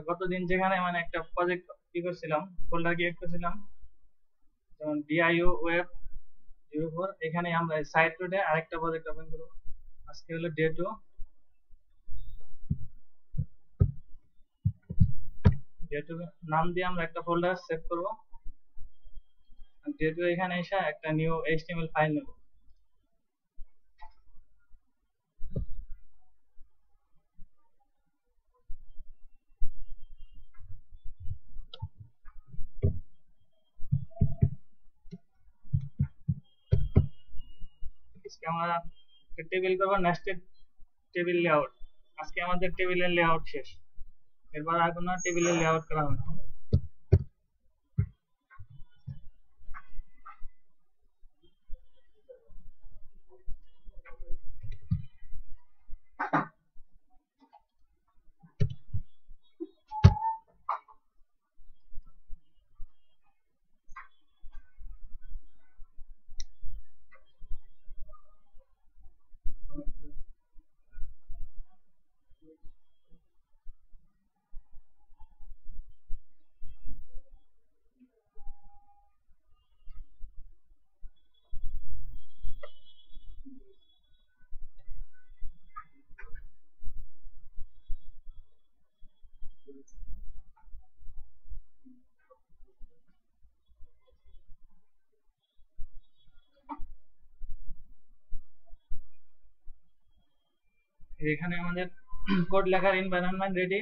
গতদিন যেখানে মানে একটা প্রজেক্ট কি করছিলাম, ফোল্ডার ক্রিয়েট করছিলাম, যেমন ডিআইও ওয়েব 04, এখানে আমরা সাইট রুটে আরেকটা প্রজেক্ট ওপেন করব। আজকে হলো ডে 2। ডে 2 নাম দিয়ে আমরা একটা ফোল্ডার সেভ করব। ডে 2 এখানে এসে একটা নিউ এইচটিএমএল ফাইল নেব। আজকে আমরা টেবিল করব, নেস্টেড টেবিল লেআউট। আজকে আমাদের টেবিলের লেআউট শেষ, এরপর আর কোনো টেবিলের লেআউট করা হবে না। এখানে আমাদের কোড লেখার এনভায়রনমেন্ট রেডি।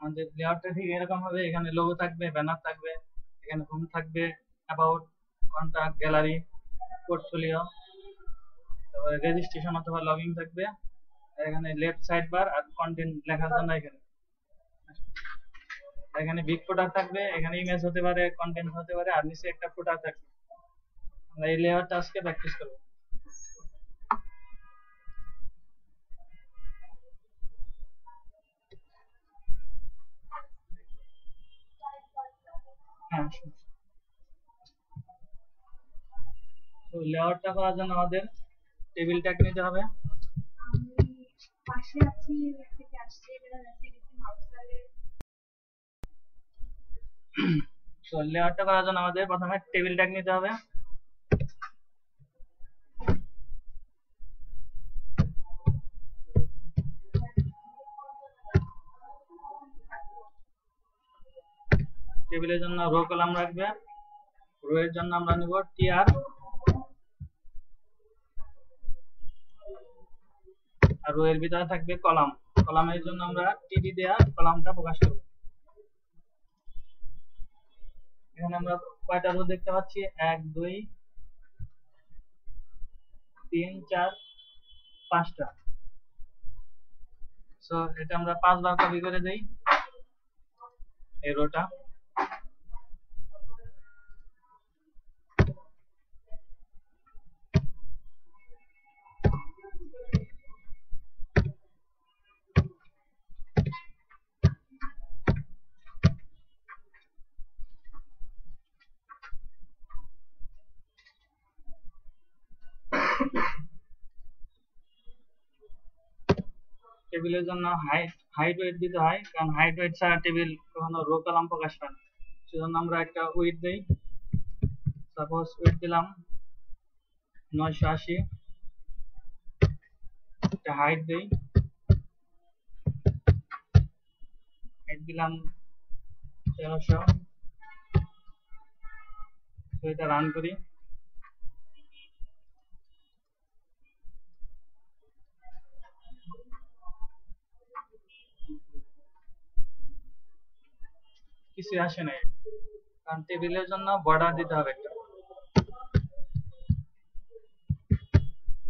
আমাদের লেআউটটা ঠিক এরকম হবে। এখানে লোগো থাকবে, ব্যানার থাকবে, এখানে হোম থাকবে, অ্যাবাউট, কন্টাক্ট, গ্যালারি, পোর্টফোলিও, তারপরে রেজিস্ট্রেশন অথবা লগইন থাকবে। এখানে লেফট সাইড বার আর কন্টেন্ট লেখার জন্য এখানে বিগ ফুটার থাকবে, এখানে ইমেজ হতে পারে, কন্টেন্ট হতে পারে, আর নিচে একটা ফুটার থাকবে। আমরা এই লেআউটটা আজকে প্র্যাকটিস করব। হ্যাঁ, তো লেআউটটা করার জন্য আমাদের টেবিল ট্যাগ নিতে হবে। তো লেআউটটা করার জন্য আমাদের প্রথমে টেবিল ট্যাগ নিতে হবে। টেবিলের জন্য রো কলাম রাখবে। রো এর জন্য আমরা নিব টিআর, আর রো এর ভিতরে থাকবে কলাম। কলামের জন্য আমরা টিডি দেয়া কলামটা প্রকাশ করব। এখানে আমরা কয়টা রো দেখতে পাচ্ছি? 1 2 3 4 5টা। সো এটা আমরা 5 বার কপি করে দেই এই রোটা। টেবিলের জন্য হাইট ওয়েট দিতে হয়, কারণ হাইট ওয়েট ছাড়া টেবিল কখনো রো কলাম প্রকাশ পায় না। সেজন্য আমরা একটা ওয়েট দেই। সাপোজ ওয়েট দিলাম 980। একটা হাইট দেই, হাইট দিলাম 1300। তো এটা রান করি। কিছু আসে নাই, কারণ টেবিলের জন্য বর্ডার দিতে হবে একটা।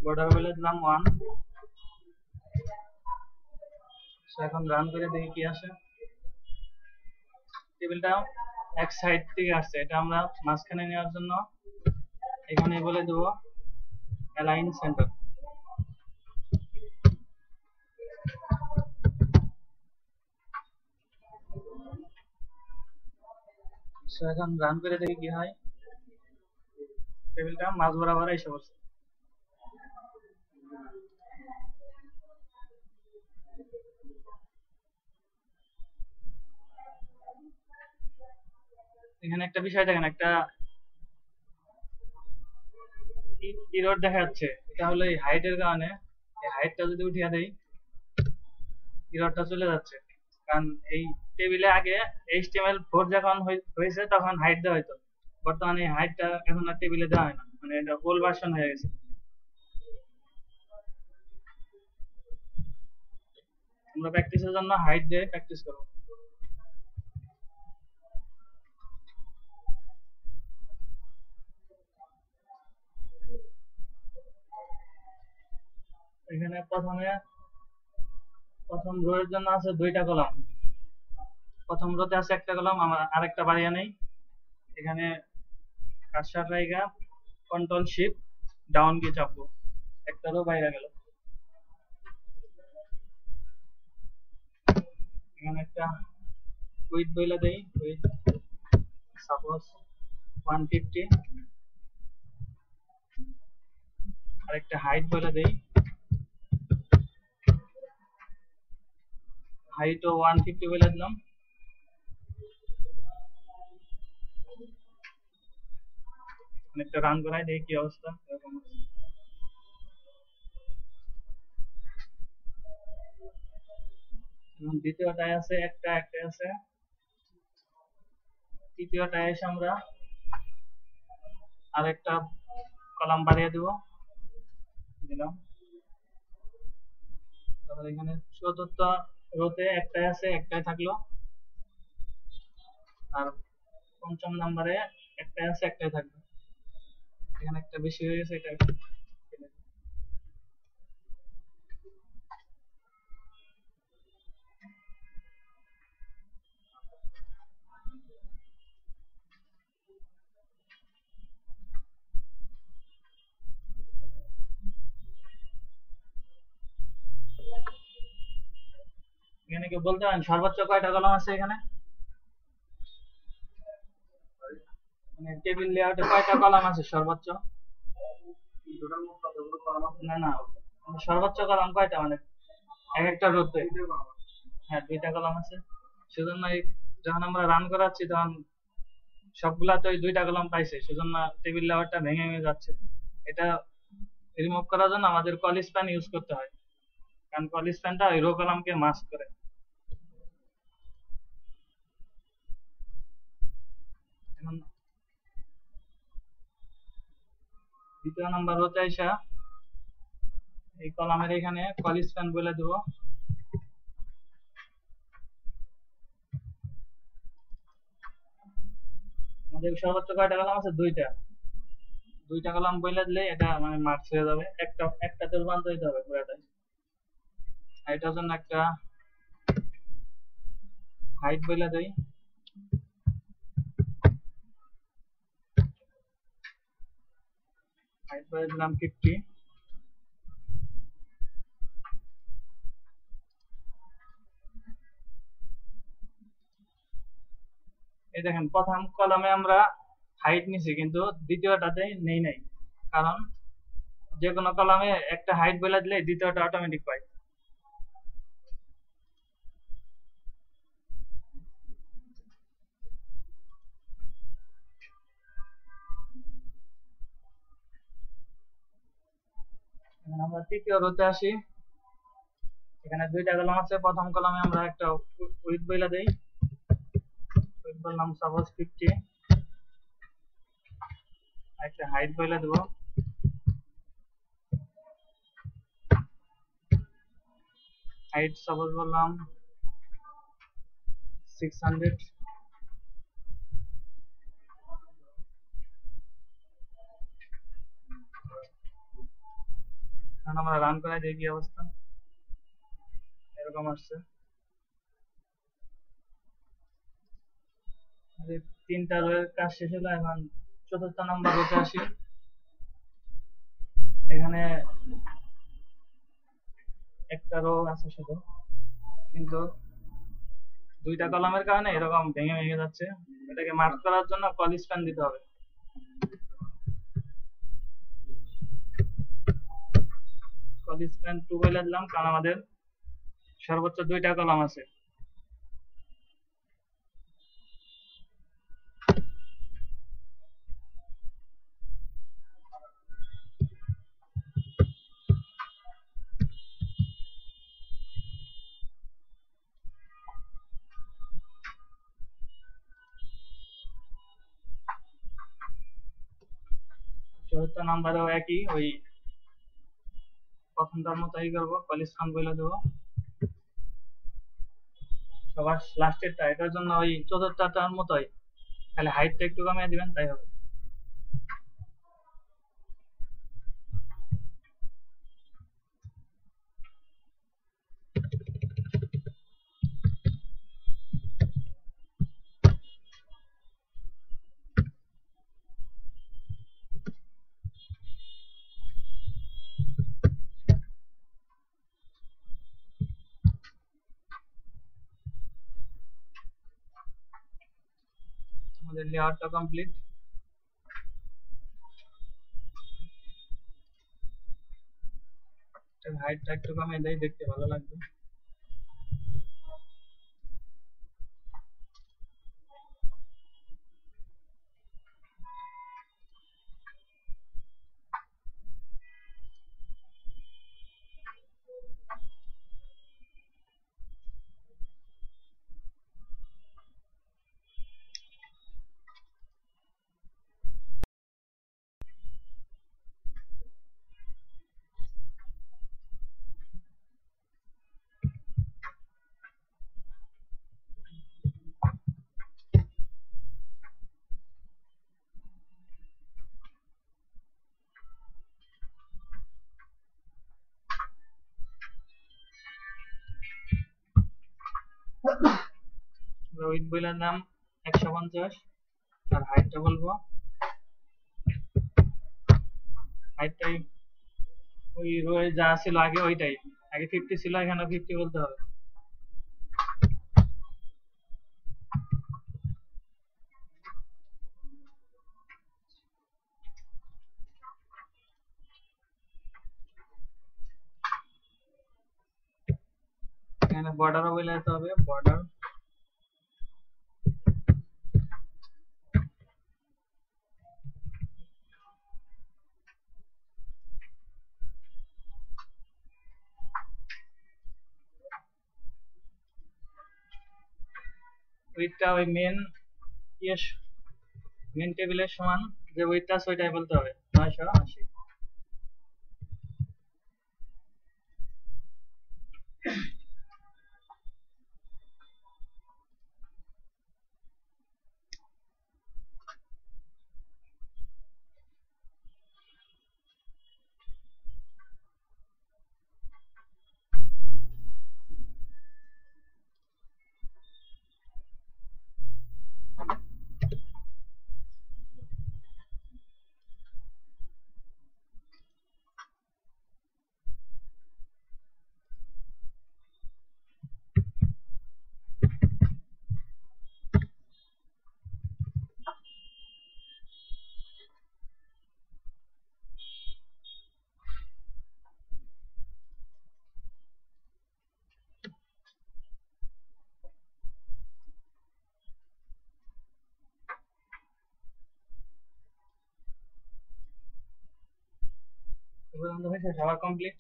বর্ডার বলে দিলাম 1। এখন রান করে দেখি কি আসে। টেবিলটা এক সাইড থেকে আসছে, এটা আমরা মাঝখানে নেওয়ার জন্য এখানে বলে দেব অ্যালাইন সেন্টার। এখন রান করে দেখি কি হয়। টেবিলটা মাঝ বরাবর এসে পড়ছে। এখানে একটা বিষয় দেখেন, একটা এরর দেখা যাচ্ছে। এটা হলো এই হাইটের কারণে। এই হাইটটা যদি উঠিয়ে দেই, এররটা চলে যাচ্ছে। কারণ এই টেবিলে আগে HTML4 যখন হয়েছে তখন হাইট দেওয়া হতো, বর্তমানে এই হাইটটা এখন আর টেবিলে দেওয়া হয় না, মানে এটা ওল্ড ভার্সন হয়ে গেছে। আমরা প্র্যাকটিসের জন্য হাইট দিয়ে প্র্যাকটিস করব। এখানে প্রথম রো এর জন্য আছে 2টা কলাম। প্রথম রোতে আছে একটা কলাম, আমরা আরেকটা বাড়িয়ে নেই। এখানে কার্সর জায়গা কন্ট্রোল শিফট ডাউন কি চাপবো, একটা রো বাইরে গেল। এখানে একটা উইথ বইলা দেই, উইথ সাপোজ 150, আরেকটা হাইট বইলা দেই, হাইটও 150 বইলা দিলাম। একটা রান করাই দেখি কি অবস্থা। এরকম দ্বিতীয়টায় আছে একটা আছে, তৃতীয়টায় এসে আমরা আরেকটা কলাম বাড়িয়ে দিলাম। তারপর এখানে চতুর্থ রোতে একটাই আছে, একটাই থাকলো। আর পঞ্চম নাম্বারে একটাই আছে, একটাই থাকবে। এখানে একটা বেশি হয়ে গেছে, এটা এখানে কি বলতে পারেন সর্বোচ্চ কয়টা কলাম আছে এখানে? মানে টেবিল লেআউটে কয়টা কলাম আছে সর্বোচ্চ? না না, মানে সর্বোচ্চ কলাম কয়টা, মানে এক একটা রোতে? হ্যাঁ, 2টা কলাম আছে। সেজন্য যখন আমরা রান করাচ্ছি তখন সবগুলাতে ওই 2টা কলাম পাইছে, সেজন্য টেবিল লেআউটটা ভেঙে ভেঙে যাচ্ছে। এটা রিমুভ করার জন্য আমাদের কল স্প্যান ইউজ করতে হয়, কারণ কল স্প্যানটা ওই রো কলামকে মাস্ক করে। এখন দ্বিতীয় নাম্বার রোতে আইসা এই কলামের এখানে কল স্প্যান বলে দেব। আমাদের সর্বোচ্চ কয়টা কলাম আছে? 2টা কলাম বলে দিলে এটা মানে মার্কস হয়ে যাবে, একটাতে রূপান্তরিত হবে পুরোটাই। এটার জন্য একটা হাইট বলে দেই, হাইট বলে দিলাম 50। এই দেখেন প্রথম কলামে আমরা হাইট নিছি কিন্তু দ্বিতীয়টাতে নেই নাই, কারণ যে কোনো কলামে একটা হাইট বলে দিলে দ্বিতীয়টা অটোমেটিক পাই। এখন আমরা তৃতীয় রোতে আসি। এখানে 2টা কলাম আছে, প্রথম কলামে আমরা একটা উইথ বইলা দেই, উইথ বললাম সাপোজ 50, একটা হাইট বইলা দেব, হাইট সাপোজ বললাম 600। এখন আমরা রান করাই দেখি অবস্থা, এরকম আসছে। 3টা রোয়ের কাজ শেষ হলো। এখন চতুর্থ নাম্বার রোতে আসি। এখানে একটা রো আছে শুধু, কিন্তু 2টা কলামের কারণে এরকম ভেঙে ভেঙে যাচ্ছে। এটাকে মার্ক করার জন্য কল স্প্যান দিতে হবে। কল স্প্যান 2 বলে দিলাম, কারণ আমাদের সর্বোচ্চ 2টা কলাম আছে। চতুর্থ নাম্বারেও একই, ওই প্রথমটার মতোই করবো, কলেজ ফান্ড বলে দেবো সবার লাস্টেরটা। এটার জন্য ওই চতুর্থটার মতোই, খালি হাইটটা একটু কমিয়ে দিবেন তাই হবে। আমাদের লেআউটটা কমপ্লিট। হাইটটা একটু কমিয়ে দেয়, দেখতে ভালো লাগবে। উইথ বইলার নাম 150, আর হাইটটা বলবো, হাইটটাই ওই রোয়ে যা ছিল আগে ওইটাই, আগে 50 ছিল, এখানে 50 বলতে হবে। এখানে বর্ডারও বলে দিতে হবে, বর্ডার উইথটা ওই মেন টেবিলের সমান যে উইথটা আছে ওইটাই বলতে হবে, 980। পর্যন্ত হয়েছে, সবার কমপ্লিট।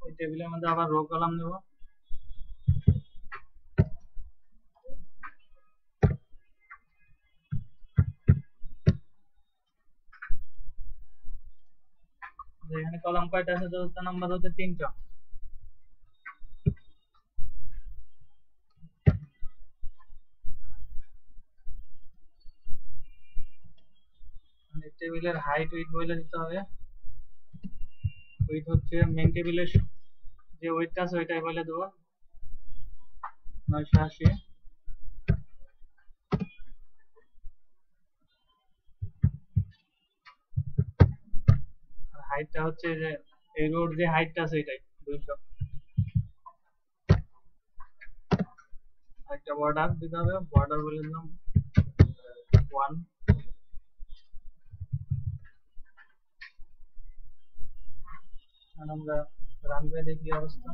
ওই টেবিলের মধ্যে আবার রো কলাম নেব, এখানে কলাম কয়টা আছে, চতুর্থ নাম্বার হচ্ছে 3টা। টেবিলের হাইট উইথ বলে দিতে হবে, উইথ হচ্ছে মেন টেবিলের যে উইথটা আছে ওইটাই বলে দেবো, 980। আর হাইটটা হচ্ছে যে এই রোড যে হাইটটা আছে এটাই 200। একটা বর্ডার দিতে হবে, বর্ডার বলে দিলাম 1। আর আমরা রান করে দেখি অবস্থা।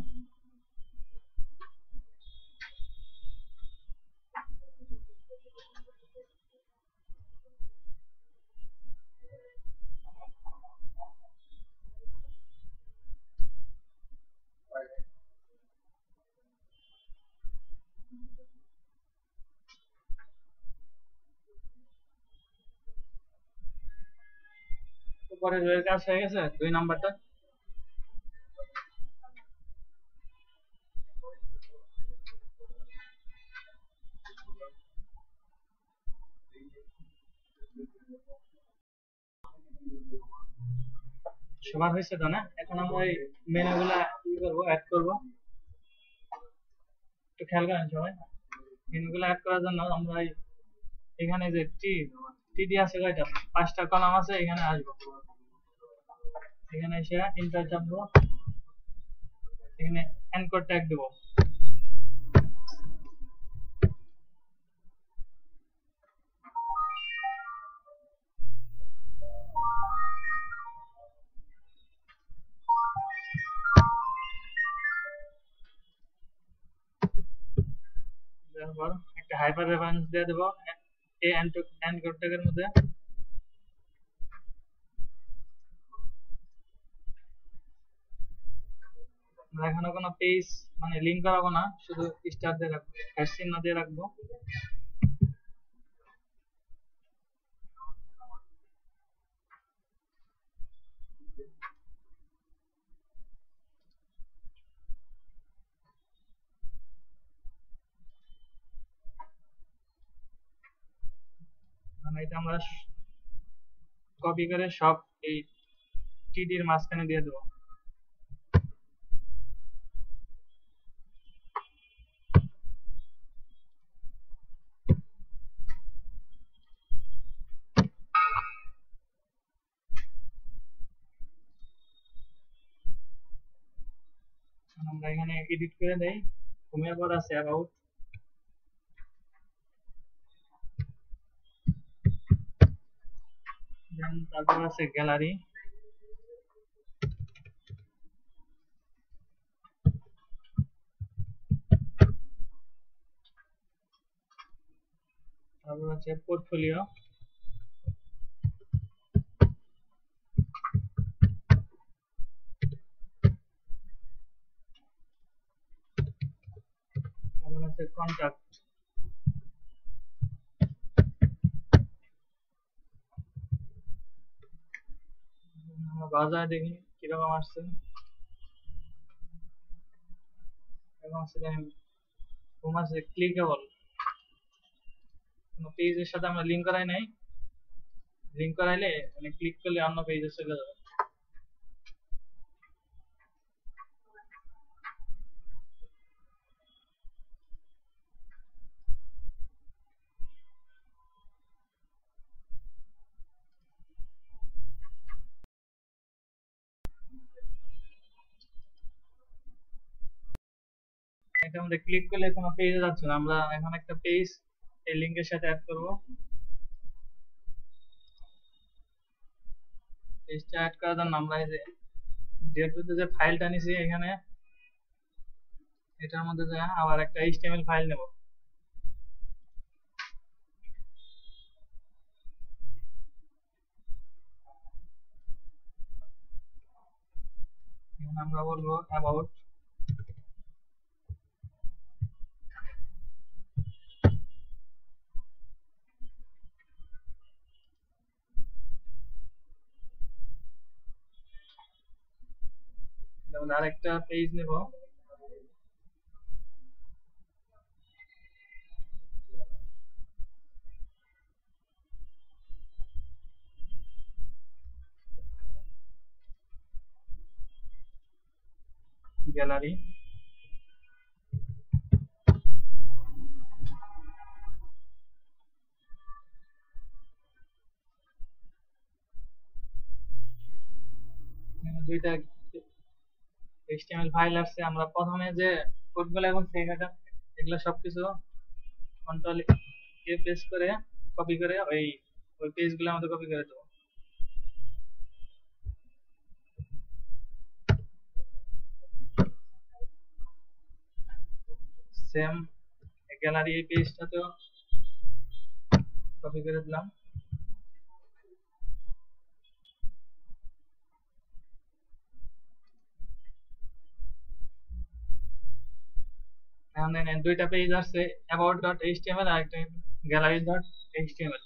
পরে রয়ের কাজ হয়ে গেছে 2 নাম্বারটা। সবার হয়েছে তো না? এখন আমরা এই মেনুগুলা কি করব, অ্যাড করব। একটু খেয়াল করেন সবাই। মেনুগুলো অ্যাড করার জন্য আমরা এখানে যে টিডি আছে কয়টা, 5টা কলাম আছে, এখানে আসবো। এখানে এসে ইন্টার চাপবো, এখানে এনকোড ট্যাগ দেবো। তারপর একটা হাইপার রেফারেন্স দিয়ে দেবো এই এনকোড ট্যাগের মধ্যে। আমরা এখানে কোনো পেজ মানে লিঙ্ক করাবো না, শুধু স্টার দিয়ে রাখবো, হ্যাশ চিহ্ন দিয়ে রাখবো। মানে এটা আমরা কপি করে সব এই টিডির মাঝখানে দিয়ে দেবো। আমরা এখানে এডিট করে দেই। হোমের পর আছে অ্যাবাউট, দেন তারপর আছে গ্যালারি, তারপর আছে পোর্টফোলিও, তারপর আছে কন্টাক্ট। আমরা বাজারে দেখি কিরকম আসছে। এবং আছে দেখেন হোম আছে ক্লিকেবল, কোনো পেজের সাথে আমরা লিঙ্ক করাই নাই, লিঙ্ক করাইলে মানে ক্লিক করলে অন্য পেজে চলে যাবে। এটা আমাদের ক্লিক করলে কোনো পেজে যাচ্ছে না, আমরা এখন একটা পেজ এই লিঙ্কের সাথে অ্যাড করব। পেজটা অ্যাড করার জন্য আমরা এই যে ডেটুতে যে ফাইলটা নিছি এখানে এটার মধ্যে যে আবার একটা এইচটিএমএল ফাইল নেব। এখানে আমরা বলবো অ্যাবাউট, যেমন আরেকটা পেজ নেব, গ্যালারি, দুইটা এইচটিএমএল ফাইল আসছে। আমরা প্রথমে যে কোডগুলো এখন সেখানে এগুলো সবকিছু কন্ট্রোল এ প্রেস করে কপি করে ওই ওই পেজগুলো আমাদের কপি করে দেবো। সেম গ্যালারি এই পেজটাতেও কপি করে দিলাম। এখন দেখেন দুইটা পেজ আছে, about.html আর একটা gallery.html।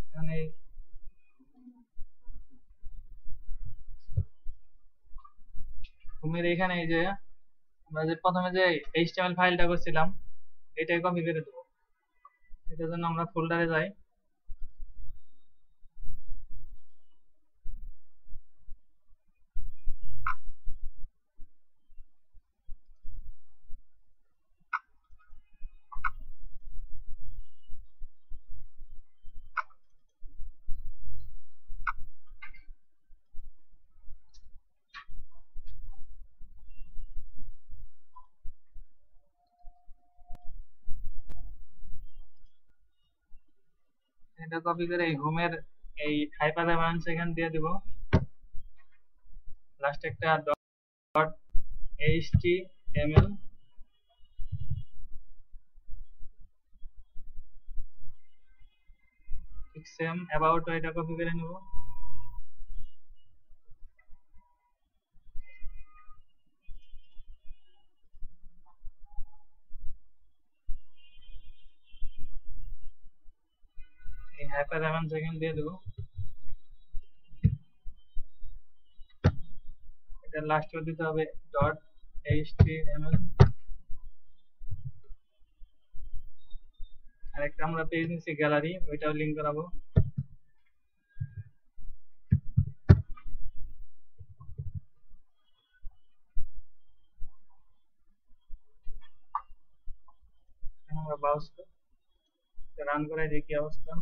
এখানে হোমের এখানে এই যে আমরা যে প্রথমে যে html ফাইলটা করছিলাম এটাই কপি করে দেবো। এটার জন্য আমরা ফোল্ডারে যাই, এটা কপি করে এই হোমের এই হাইপার রেফারেন্স এখানে দিয়ে দিব। লাস্ট একটা ডট html, ঠিক সেম অ্যাবাউট এটা কপি করে নেব। এই হাইপার রেফারেন্স এখানে দিয়ে দেব। এটা লাস্টে দিতে হবে ডট html। আরেকটা আমরা পেজ নিচ্ছি গ্যালারি, ওইটাও লিংক করাবো। আমরা ব্রাউজ রান করে দেখি অবস্থা।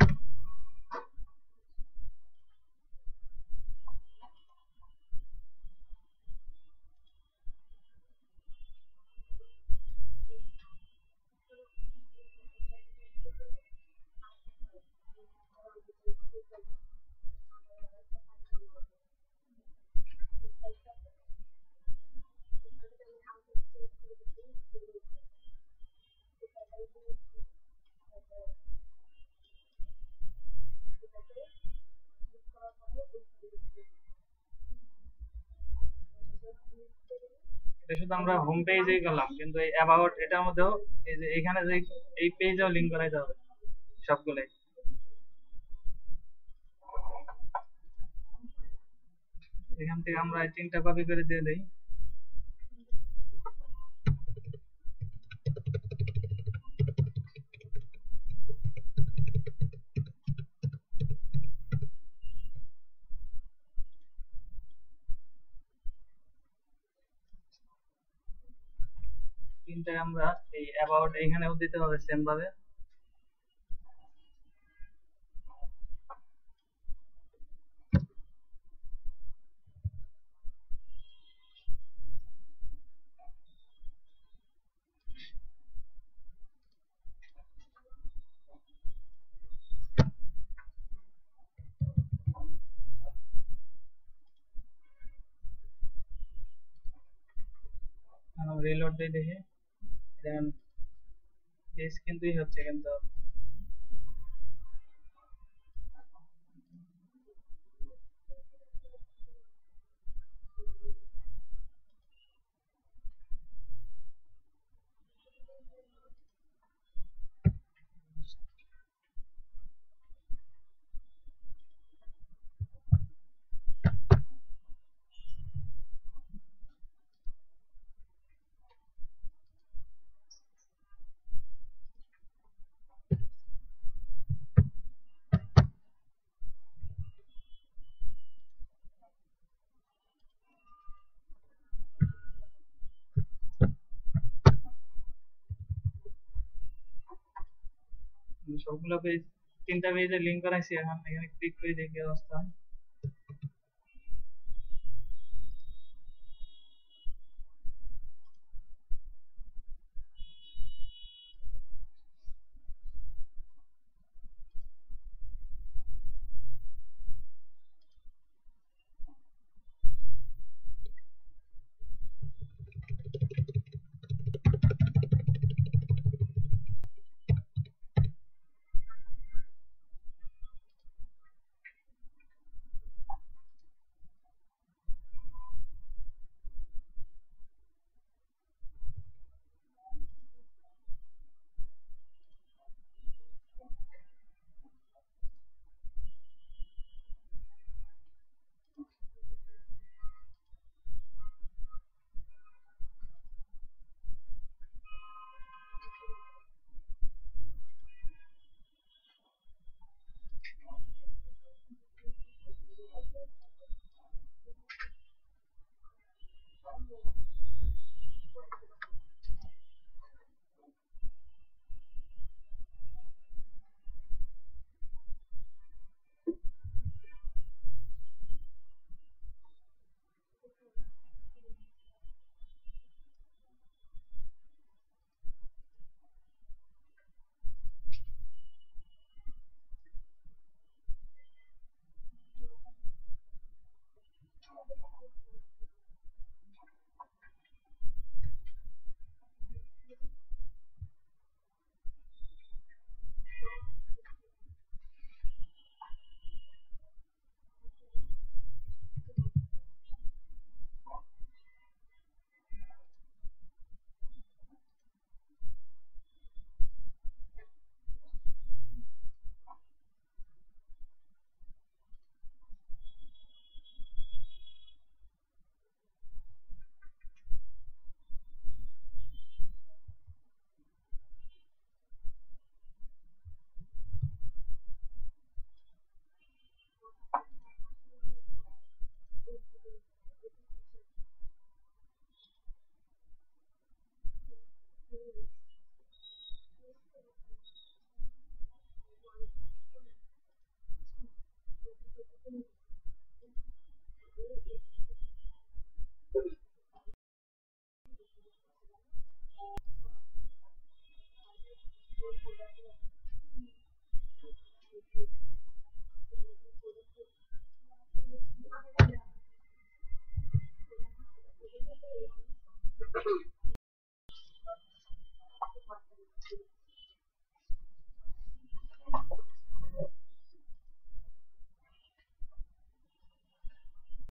এটা শুধু আমরা হোম পেজেই করলাম, কিন্তু এই অ্যাবাউট এটার মধ্যেও এই যে এখানে যে এই পেজেও লিংক করাইতে হবে সবগুলোই। এখান থেকে আমরা এই তিনটা কপি করে দিয়ে দেই। তিনটায় আমরা এই অ্যাবাউট এইখানেও দিতে হবে সেম ভাবে। আমরা রিলোড দিয়ে দেখি, দেখেন পেজ কিন্তু হচ্ছে, কিন্তু সবগুলো পেজ তিনটা পেজে লিংক করাইছি। এখন এখানে ক্লিক করে দেখি অবস্থা।